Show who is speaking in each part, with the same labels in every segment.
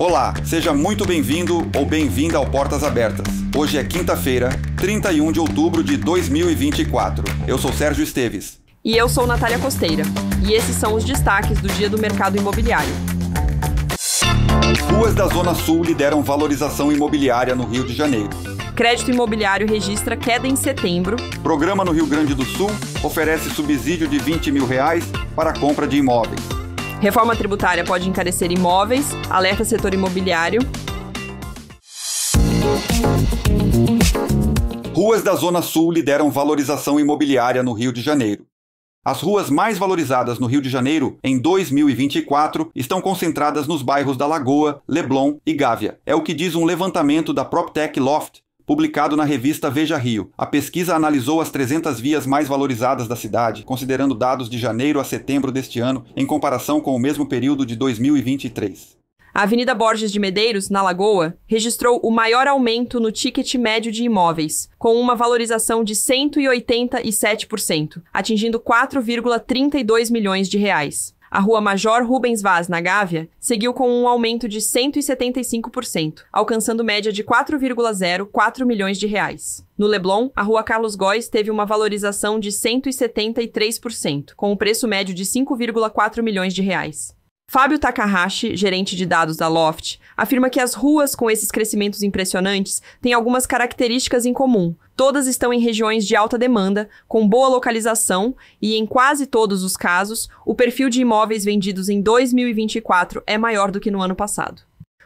Speaker 1: Olá, seja muito bem-vindo ou bem-vinda ao Portas Abertas. Hoje é quinta-feira, 31 de outubro de 2024. Eu sou Sérgio Esteves.
Speaker 2: E eu sou Natália Costeira. E esses são os destaques do dia do mercado imobiliário.
Speaker 1: Ruas da Zona Sul lideram valorização imobiliária no Rio de Janeiro.
Speaker 2: Crédito imobiliário registra queda em setembro.
Speaker 1: Programa no Rio Grande do Sul oferece subsídio de R$20 mil para a compra de imóveis.
Speaker 2: Reforma tributária pode encarecer imóveis, alerta setor imobiliário.
Speaker 1: Ruas da Zona Sul lideram valorização imobiliária no Rio de Janeiro. As ruas mais valorizadas no Rio de Janeiro em 2024 estão concentradas nos bairros da Lagoa, Leblon e Gávea. É o que diz um levantamento da PropTech Loft, publicado na revista Veja Rio. A pesquisa analisou as 300 vias mais valorizadas da cidade, considerando dados de janeiro a setembro deste ano, em comparação com o mesmo período de 2023.
Speaker 2: A Avenida Borges de Medeiros, na Lagoa, registrou o maior aumento no ticket médio de imóveis, com uma valorização de 187%, atingindo 4,32 milhões de reais. A Rua Major Rubens Vaz, na Gávea, seguiu com um aumento de 175%, alcançando média de 4,04 milhões de reais. No Leblon, a Rua Carlos Góes teve uma valorização de 173%, com o preço médio de 5,4 milhões de reais. Fábio Takahashi, gerente de dados da Loft, afirma que as ruas com esses crescimentos impressionantes têm algumas características em comum. Todas estão em regiões de alta demanda, com boa localização e, em quase todos os casos, o perfil de imóveis vendidos em 2024 é maior do que no ano passado.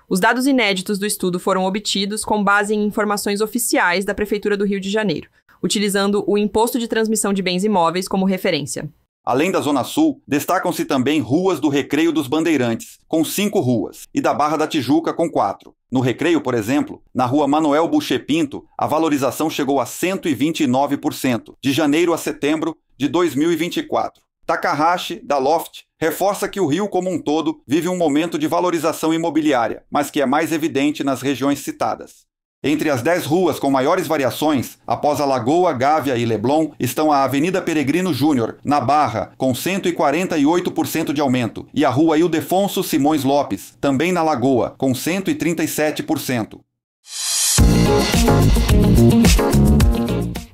Speaker 2: Os dados inéditos do estudo foram obtidos com base em informações oficiais da Prefeitura do Rio de Janeiro, utilizando o Imposto de Transmissão de Bens Imóveis como referência.
Speaker 1: Além da Zona Sul, destacam-se também ruas do Recreio dos Bandeirantes, com 5 ruas, e da Barra da Tijuca, com 4. No Recreio, por exemplo, na Rua Manuel Bucher Pinto, a valorização chegou a 129%, de janeiro a setembro de 2024. Takahashi, da Loft, reforça que o Rio como um todo vive um momento de valorização imobiliária, mas que é mais evidente nas regiões citadas. Entre as 10 ruas com maiores variações, após a Lagoa, Gávea e Leblon, estão a Avenida Peregrino Júnior, na Barra, com 148% de aumento, e a Rua Ildefonso Simões Lopes, também na Lagoa, com 137%.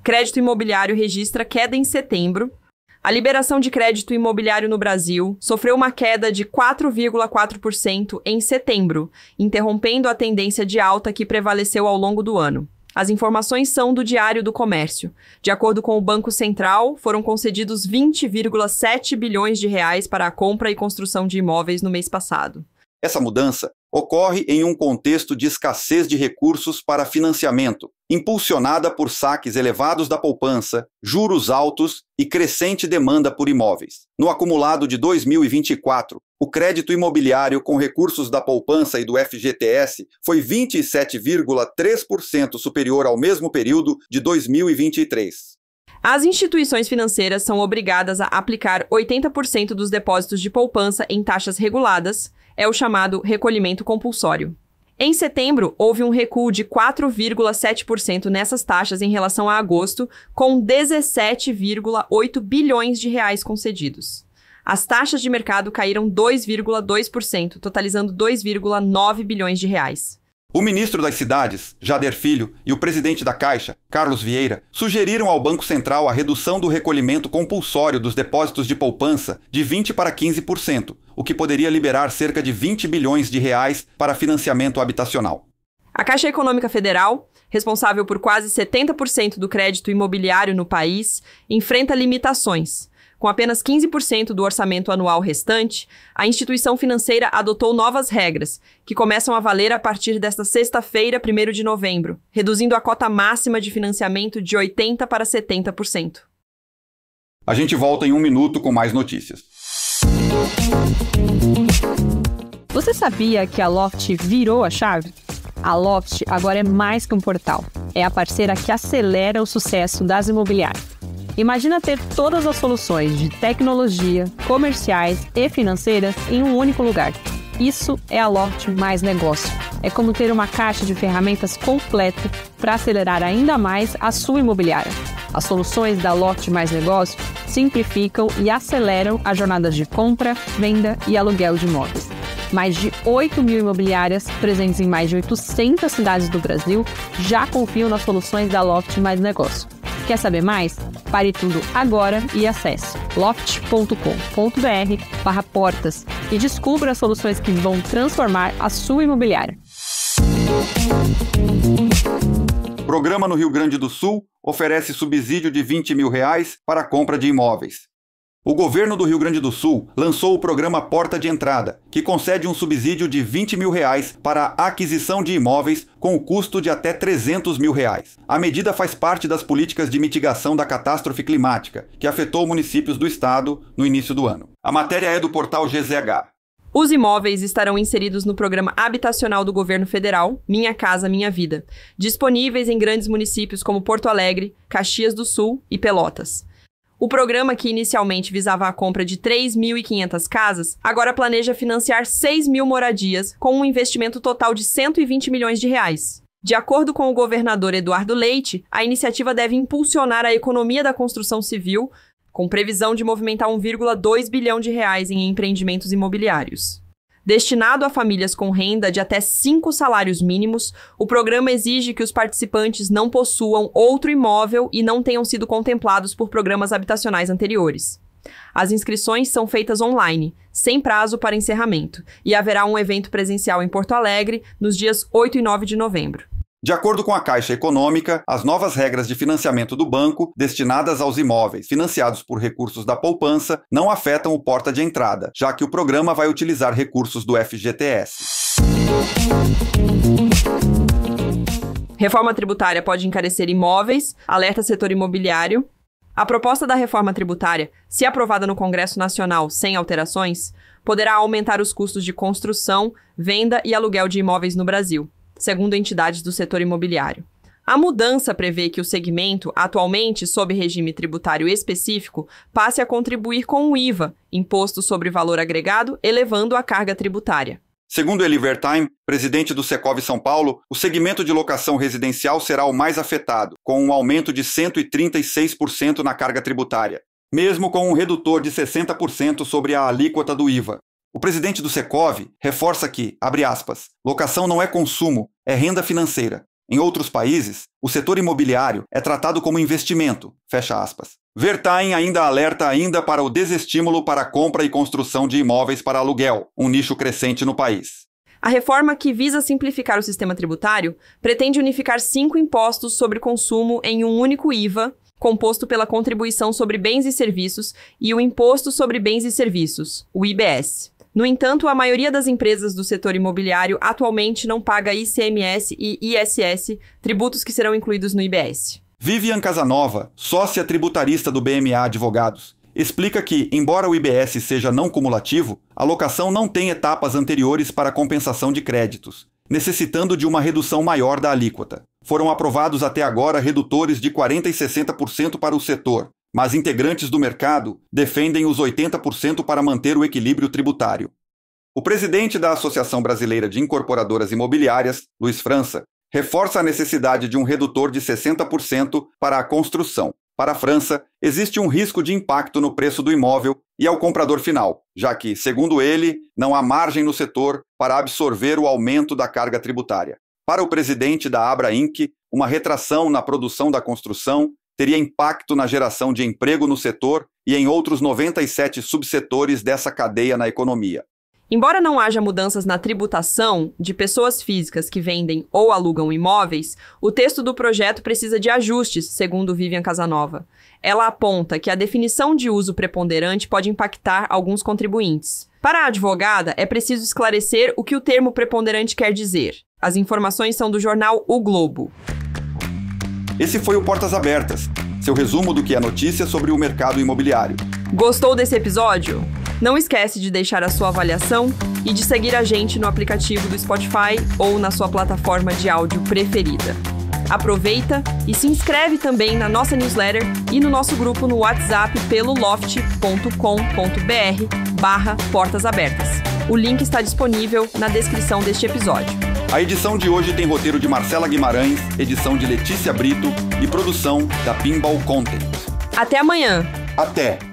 Speaker 2: Crédito imobiliário registra queda em setembro. A liberação de crédito imobiliário no Brasil sofreu uma queda de 4,4% em setembro, interrompendo a tendência de alta que prevaleceu ao longo do ano. As informações são do Diário do Comércio. De acordo com o Banco Central, foram concedidos 20,7 bilhões de reais para a compra e construção de imóveis no mês passado.
Speaker 1: Essa mudança ocorre em um contexto de escassez de recursos para financiamento, impulsionada por saques elevados da poupança, juros altos e crescente demanda por imóveis. No acumulado de 2024, o crédito imobiliário com recursos da poupança e do FGTS foi 27,3% superior ao mesmo período de 2023.
Speaker 2: As instituições financeiras são obrigadas a aplicar 80% dos depósitos de poupança em taxas reguladas, é o chamado recolhimento compulsório. Em setembro, houve um recuo de 4,7% nessas taxas em relação a agosto, com 17,8 bilhões de reais concedidos. As taxas de mercado caíram 2,2%, totalizando 2,9 bilhões de reais.
Speaker 1: O ministro das Cidades, Jader Filho, e o presidente da Caixa, Carlos Vieira, sugeriram ao Banco Central a redução do recolhimento compulsório dos depósitos de poupança de 20% para 15%, o que poderia liberar cerca de 20 bilhões de reais para financiamento habitacional.
Speaker 2: A Caixa Econômica Federal, responsável por quase 70% do crédito imobiliário no país, enfrenta limitações. Com apenas 15% do orçamento anual restante, a instituição financeira adotou novas regras, que começam a valer a partir desta sexta-feira, 1º de novembro, reduzindo a cota máxima de financiamento de 80% para 70%.
Speaker 1: A gente volta em um minuto com mais notícias.
Speaker 3: Você sabia que a Loft virou a chave? A Loft agora é mais que um portal. É a parceira que acelera o sucesso das imobiliárias. Imagina ter todas as soluções de tecnologia, comerciais e financeiras em um único lugar. Isso é a Loft Mais Negócio. É como ter uma caixa de ferramentas completa para acelerar ainda mais a sua imobiliária. As soluções da Loft Mais Negócio simplificam e aceleram as jornadas de compra, venda e aluguel de imóveis. Mais de 8 mil imobiliárias, presentes em mais de 800 cidades do Brasil, já confiam nas soluções da Loft Mais Negócio. Quer saber mais? Pare tudo agora e acesse loft.com.br/portas e descubra as soluções que vão transformar a sua imobiliária.
Speaker 1: O programa no Rio Grande do Sul oferece subsídio de R$20 mil para a compra de imóveis. O governo do Rio Grande do Sul lançou o programa Porta de Entrada, que concede um subsídio de R$20 mil para a aquisição de imóveis com o custo de até R$300 mil. A medida faz parte das políticas de mitigação da catástrofe climática, que afetou municípios do estado no início do ano. A matéria é do portal GZH.
Speaker 2: Os imóveis estarão inseridos no programa habitacional do governo federal, Minha Casa Minha Vida, disponíveis em grandes municípios como Porto Alegre, Caxias do Sul e Pelotas. O programa, que inicialmente visava a compra de 3.500 casas, agora planeja financiar 6 mil moradias, com um investimento total de R$120 milhões. De acordo com o governador Eduardo Leite, a iniciativa deve impulsionar a economia da construção civil, com previsão de movimentar R$1,2 bilhão em empreendimentos imobiliários. Destinado a famílias com renda de até 5 salários mínimos, o programa exige que os participantes não possuam outro imóvel e não tenham sido contemplados por programas habitacionais anteriores. As inscrições são feitas online, sem prazo para encerramento, e haverá um evento presencial em Porto Alegre nos dias 8 e 9 de novembro.
Speaker 1: De acordo com a Caixa Econômica, as novas regras de financiamento do banco, destinadas aos imóveis financiados por recursos da poupança, não afetam o Porta de Entrada, já que o programa vai utilizar recursos do FGTS.
Speaker 2: Reforma tributária pode encarecer imóveis, alerta setor imobiliário. A proposta da reforma tributária, se aprovada no Congresso Nacional sem alterações, poderá aumentar os custos de construção, venda e aluguel de imóveis no Brasil, segundo entidades do setor imobiliário. A mudança prevê que o segmento, atualmente sob regime tributário específico, passe a contribuir com o IVA, Imposto sobre Valor Agregado, elevando a carga tributária.
Speaker 1: Segundo Eli Wertheim, presidente do Secov São Paulo, o segmento de locação residencial será o mais afetado, com um aumento de 136% na carga tributária, mesmo com um redutor de 60% sobre a alíquota do IVA. O presidente do Secov reforça que, abre aspas, locação não é consumo, é renda financeira. Em outros países, o setor imobiliário é tratado como investimento, fecha aspas. Wertheim ainda alerta para o desestímulo para a compra e construção de imóveis para aluguel, um nicho crescente no país.
Speaker 2: A reforma, que visa simplificar o sistema tributário, pretende unificar 5 impostos sobre consumo em um único IVA, composto pela Contribuição sobre Bens e Serviços e o Imposto sobre Bens e Serviços, o IBS. No entanto, a maioria das empresas do setor imobiliário atualmente não paga ICMS e ISS, tributos que serão incluídos no IBS.
Speaker 1: Vivian Casanova, sócia tributarista do BMA Advogados, explica que, embora o IBS seja não cumulativo, a locação não tem etapas anteriores para compensação de créditos, necessitando de uma redução maior da alíquota. Foram aprovados até agora redutores de 40% e 60% para o setor, mas integrantes do mercado defendem os 80% para manter o equilíbrio tributário. O presidente da Associação Brasileira de Incorporadoras Imobiliárias, Luiz França, reforça a necessidade de um redutor de 60% para a construção. Para a França, existe um risco de impacto no preço do imóvel e ao comprador final, já que, segundo ele, não há margem no setor para absorver o aumento da carga tributária. Para o presidente da Abra Inc., uma retração na produção da construção teria impacto na geração de emprego no setor e em outros 97 subsetores dessa cadeia na economia.
Speaker 2: Embora não haja mudanças na tributação de pessoas físicas que vendem ou alugam imóveis, o texto do projeto precisa de ajustes, segundo Vivian Casanova. Ela aponta que a definição de uso preponderante pode impactar alguns contribuintes. Para a advogada, é preciso esclarecer o que o termo preponderante quer dizer. As informações são do jornal O Globo.
Speaker 1: Esse foi o Portas Abertas, seu resumo do que é notícia sobre o mercado imobiliário.
Speaker 2: Gostou desse episódio? Não esquece de deixar a sua avaliação e de seguir a gente no aplicativo do Spotify ou na sua plataforma de áudio preferida. Aproveita e se inscreve também na nossa newsletter e no nosso grupo no WhatsApp pelo loft.com.br/portasabertas. O link está disponível na descrição deste episódio.
Speaker 1: A edição de hoje tem roteiro de Marcela Guimarães, edição de Letícia Brito e produção da Pinball Content.
Speaker 2: Até amanhã!
Speaker 1: Até!